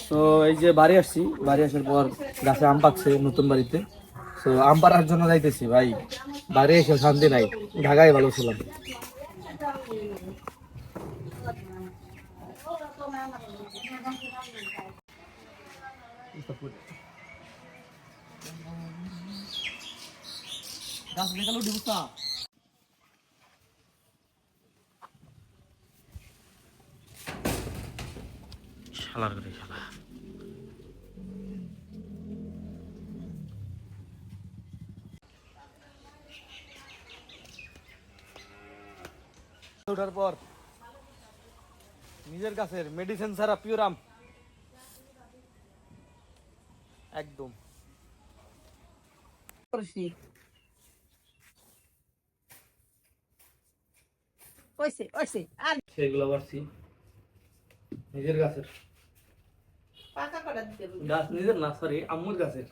তো এই যে বাড়ি আসছি, বাড়ি আসার পর গাছে আম পাকছে নতুন বাড়িতে। তো আম পাড়ার জন্য যাইতেছি ভাই, বাড়ি এসে শান্তি নাই, ঢাকায় ভালো ছিলাম। শালার করে শালা। ওঠার পর নিজের গাছের মেডিসিন ছাড়া পিওর আম একদম। সেগুলো পারছি নিজের গাছের, গাছ নিজের না, সরি আম্মুর গাছের।